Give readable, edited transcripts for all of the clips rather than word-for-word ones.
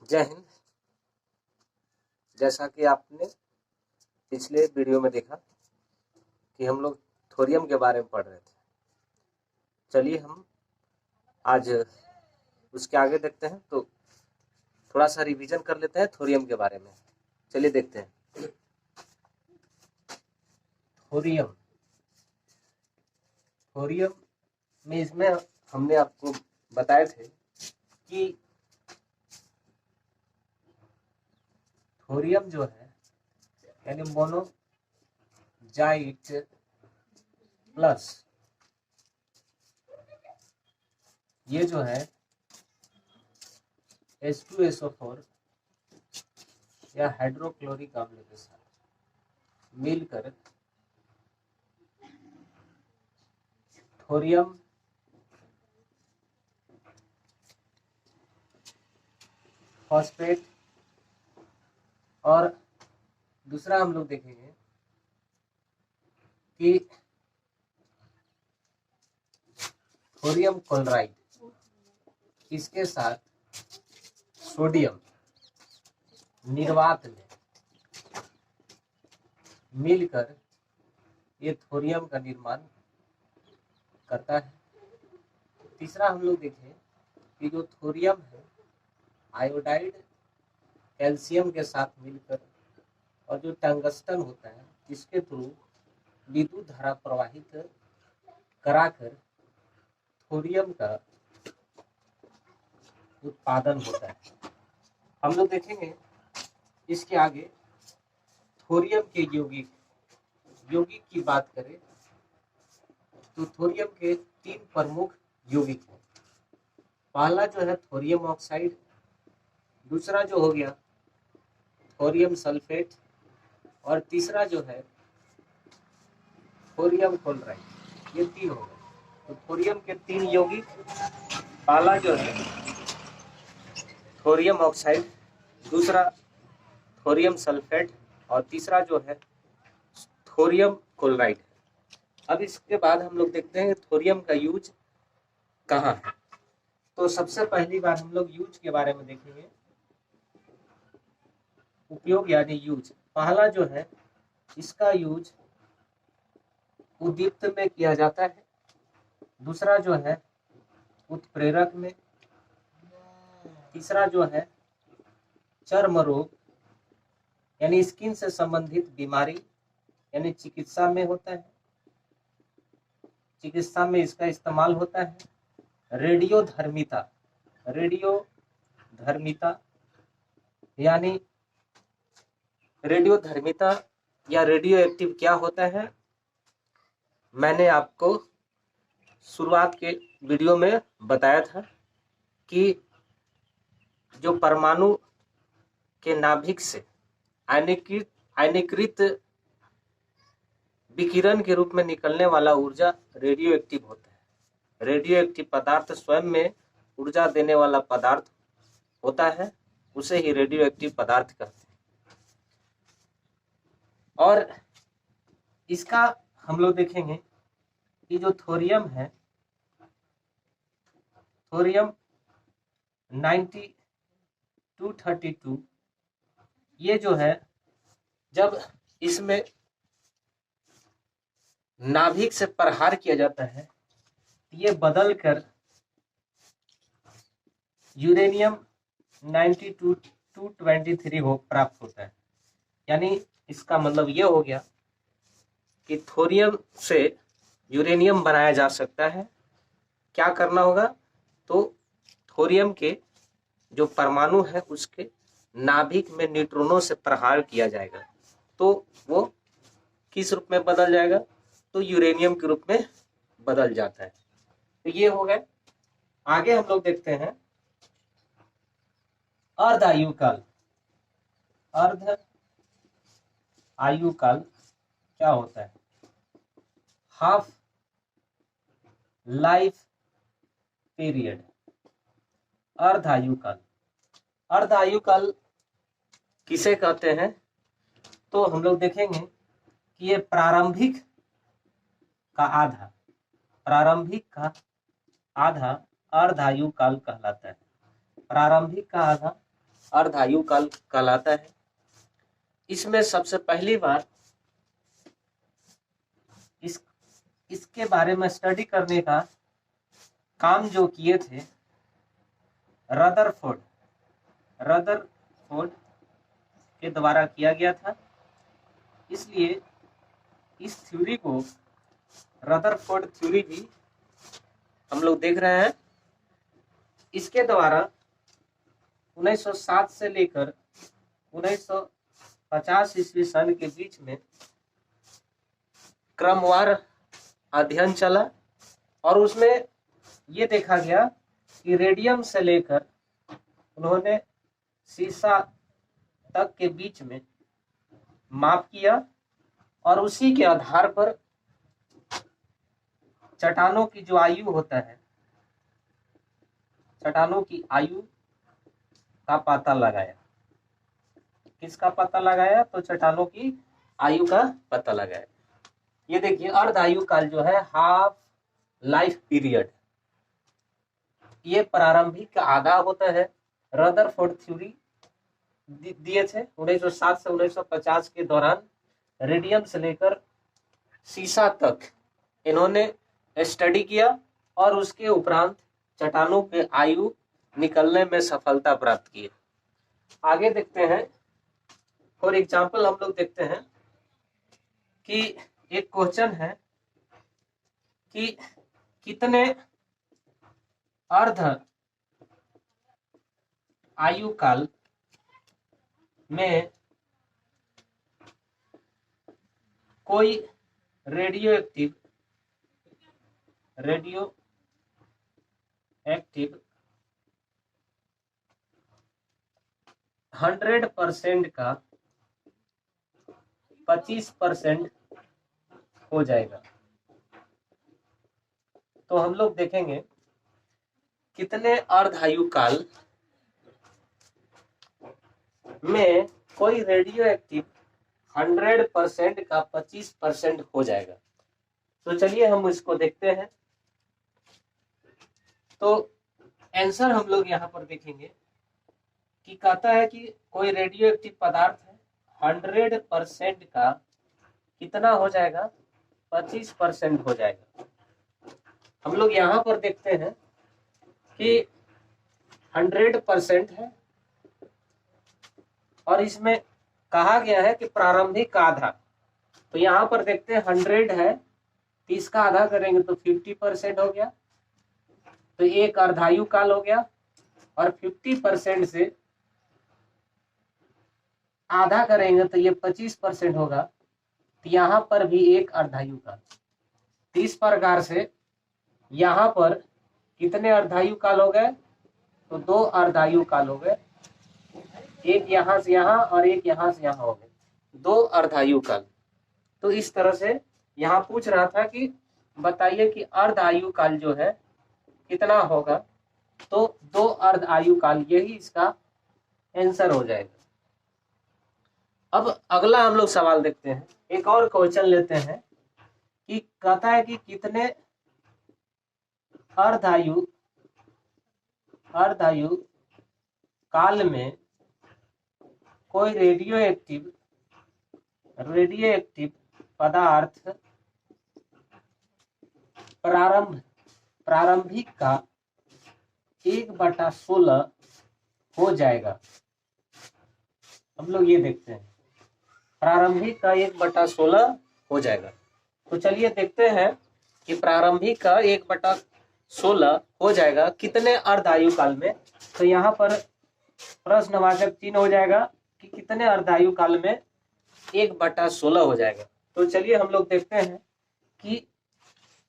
जय हिंद। जैसा कि आपने पिछले वीडियो में देखा कि हम लोग थोरियम के बारे में पढ़ रहे थे। चलिए हम आज उसके आगे देखते हैं, तो थोड़ा सा रिवीजन कर लेते हैं थोरियम के बारे में। चलिए देखते हैं। थोरियम में इसमें हमने आपको बताए थे कि थोरियम जो है यानी मोनोजाइट प्लस ये जो है H2SO4 या हाइड्रोक्लोरिक अम्ल के साथ मिलकर थोरियम फॉस्फेट, और दूसरा हम लोग देखेंगे कि थोरियम क्लोराइड, इसके साथ सोडियम निर्वात में मिलकर ये थोरियम का निर्माण करता है। तीसरा हम लोग देखें कि जो थोरियम है आयोडाइड कैल्शियम के साथ मिलकर और जो टंगस्टन होता है इसके थ्रू विद्युत धारा प्रवाहित कराकर थोरियम का उत्पादन होता है। हम लोग देखेंगे इसके आगे थोरियम के यौगिक की बात करें तो थोरियम के 3 प्रमुख यौगिक हैं। पहला जो है थोरियम ऑक्साइड, दूसरा जो हो गया थोरियम सल्फेट, और तीसरा जो है थोरियम क्लोराइड। ये 3 हो गए। तो थोरियम के 3 यौगिक, पहला जो है थोरियम ऑक्साइड, दूसरा थोरियम सल्फेट, और तीसरा जो है थोरियम क्लोराइड। अब इसके बाद हम लोग देखते हैं थोरियम का यूज कहाँ है। तो सबसे पहली बार हम लोग यूज के बारे में देखेंगे। उपयोग यानी यूज, पहला जो है इसका यूज उद्दीप्त में किया जाता है, दूसरा जो है उत्प्रेरक में, तीसरा जो है चर्म रोग यानी स्किन से संबंधित बीमारी यानी चिकित्सा में होता है, चिकित्सा में इसका इस्तेमाल होता है। रेडियोधर्मिता यानी रेडियोधर्मिता या रेडियो एक्टिव क्या होता है, मैंने आपको शुरुआत के वीडियो में बताया था कि जो परमाणु के नाभिक से आयनीकृत विकिरण के रूप में निकलने वाला ऊर्जा रेडियो एक्टिव होता है। रेडियो एक्टिव पदार्थ स्वयं में ऊर्जा देने वाला पदार्थ होता है, उसे ही रेडियो एक्टिव पदार्थ कहते हैं। और इसका हम लोग देखेंगे कि जो थोरियम है, थोरियम 9232, ये जो है जब इसमें नाभिक से प्रहार किया जाता है ये बदलकर यूरेनियम 9223 प्राप्त होता है। यानी इसका मतलब ये हो गया कि थोरियम से यूरेनियम बनाया जा सकता है। क्या करना होगा, तो थोरियम के जो परमाणु है उसके नाभिक में न्यूट्रॉनों से प्रहार किया जाएगा तो वो किस रूप में बदल जाएगा, तो यूरेनियम के रूप में बदल जाता है। तो ये हो गए। आगे हम लोग देखते हैं अर्ध आयुकाल। अर्ध आयुकाल क्या होता है, हाफ लाइफ पीरियड। अर्ध आयुकाल किसे कहते हैं, तो हम लोग देखेंगे कि ये प्रारंभिक का आधा अर्ध आयुकाल कहलाता है। प्रारंभिक का आधा अर्धायु काल कहलाता है। इसमें सबसे पहली बार इसके बारे में स्टडी करने का काम जो किए थे रदरफोर्ड के द्वारा किया गया था। इसलिए इस थ्योरी को रदरफोर्ड थ्योरी भी हम लोग देख रहे हैं। इसके द्वारा 1907 से लेकर 1950 ईस्वी सन के बीच में क्रमवार अध्ययन चला और उसमें ये देखा गया कि रेडियम से लेकर उन्होंने सीसा तक के बीच में माप किया और उसी के आधार पर चट्टानों की जो आयु होता है, चट्टानों की आयु का पता लगाया। किसका पता लगाया? तो चट्टानों की आयु का पता लगाया। ये देखिए अर्धायु काल जो है, हाफ लाइफ पीरियड, ये प्रारंभिक आधा होता है। रदरफोर्ड थ्योरी दिए थे 1907 से 1950 के दौरान रेडियम से लेकर सीसा तक इन्होंने स्टडी किया और उसके उपरांत चट्टानों के आयु निकलने में सफलता प्राप्त की। आगे देखते हैं, फॉर एग्जाम्पल हम लोग देखते हैं कि एक क्वेश्चन है कि कितने अर्ध आयु काल में कोई रेडियो एक्टिव 100% का 25% हो जाएगा। तो हम लोग देखेंगे कितने अर्धायु काल में कोई रेडियो एक्टिव 100% का 25% हो जाएगा। तो चलिए हम इसको देखते हैं। तो आंसर हम लोग यहाँ पर देखेंगे कि कहता है कि कोई रेडियो एक्टिव पदार्थ है 100% का कितना हो जाएगा? 25% हो जाएगा। हम लोग यहाँ पर देखते हैं कि 100% है और इसमें कहा गया है कि प्रारंभिक आधा। तो यहाँ पर देखते हैं 100 है, 30 का आधा करेंगे तो 50% हो गया, तो एक अर्धायु काल हो गया। और 50% से आधा करेंगे तो ये 25% होगा, तो यहाँ पर भी एक अर्धायु काल। तो इस प्रकार से यहाँ पर कितने अर्धायु काल हो गए? तो 2 अर्धायु काल हो गए, एक यहाँ से यहाँ और एक यहाँ से यहाँ हो गए, 2 अर्धायु काल। तो इस तरह से यहाँ पूछ रहा था कि बताइए कि अर्ध आयु काल जो है कितना होगा? तो 2 अर्ध आयु काल, यही इसका आंसर हो जाएगा। अब अगला हम लोग सवाल देखते हैं, एक और क्वेश्चन लेते हैं कि कहता है कि कितने अर्धायु काल में कोई रेडियो एक्टिव पदार्थ प्रारंभिक का 1/16 हो जाएगा। हम लोग ये देखते हैं प्रारंभिक का 1/16 हो जाएगा। तो चलिए देखते हैं कि प्रारंभिक का 1/16 हो जाएगा कितने अर्धायु काल में। तो यहाँ पर प्रश्नवाचक चिन्ह हो जाएगा कि कितने अर्धायु काल में 1/16 हो जाएगा। तो चलिए हम लोग देखते हैं कि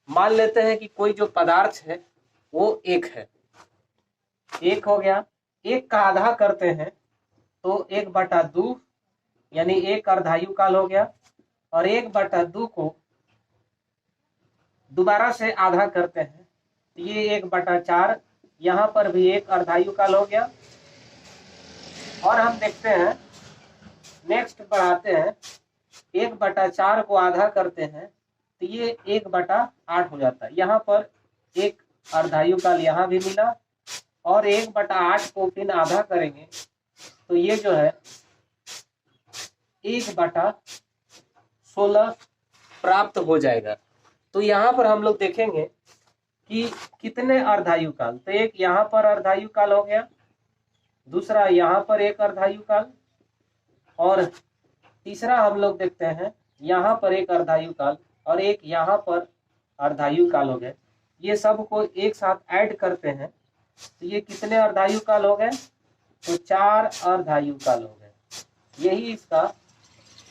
मान लेते हैं कि कोई जो पदार्थ है वो 1 है, 1 हो गया, 1 का आधा करते हैं तो 1/2 यानी 1 अर्धायु काल हो गया। और 1/2 को दोबारा से आधा करते हैं तो ये 1/4, यहाँ पर भी 1 अर्धायु काल हो गया। और हम देखते हैं नेक्स्ट बढ़ाते हैं, 1/4 को आधा करते हैं तो ये 1/8 हो जाता है। यहाँ पर 1 अर्धायु काल यहाँ भी मिला और 1/8 को फिर आधा करेंगे तो ये जो है 1/16 प्राप्त हो जाएगा। तो यहाँ पर हम लोग देखेंगे कि कितने अर्धायु काल, तो एक यहाँ पर अर्धायु काल हो गया, दूसरा यहाँ पर एक अर्धायु काल, और तीसरा हम लोग देखते हैं यहाँ पर एक अर्धायु काल और एक यहाँ पर अर्धायु काल हो गए। ये सब को एक साथ ऐड करते हैं तो ये कितने अर्धायु काल हो गए, तो 4 अर्धायु काल हो गए। यही इसका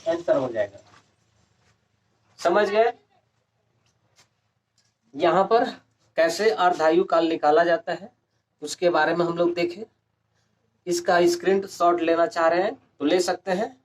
आंसर हो जाएगा। समझ गए? यहाँ पर कैसे अर्धायु काल निकाला जाता है उसके बारे में हम लोग देखें। इसका स्क्रीन शॉट लेना चाह रहे हैं तो ले सकते हैं।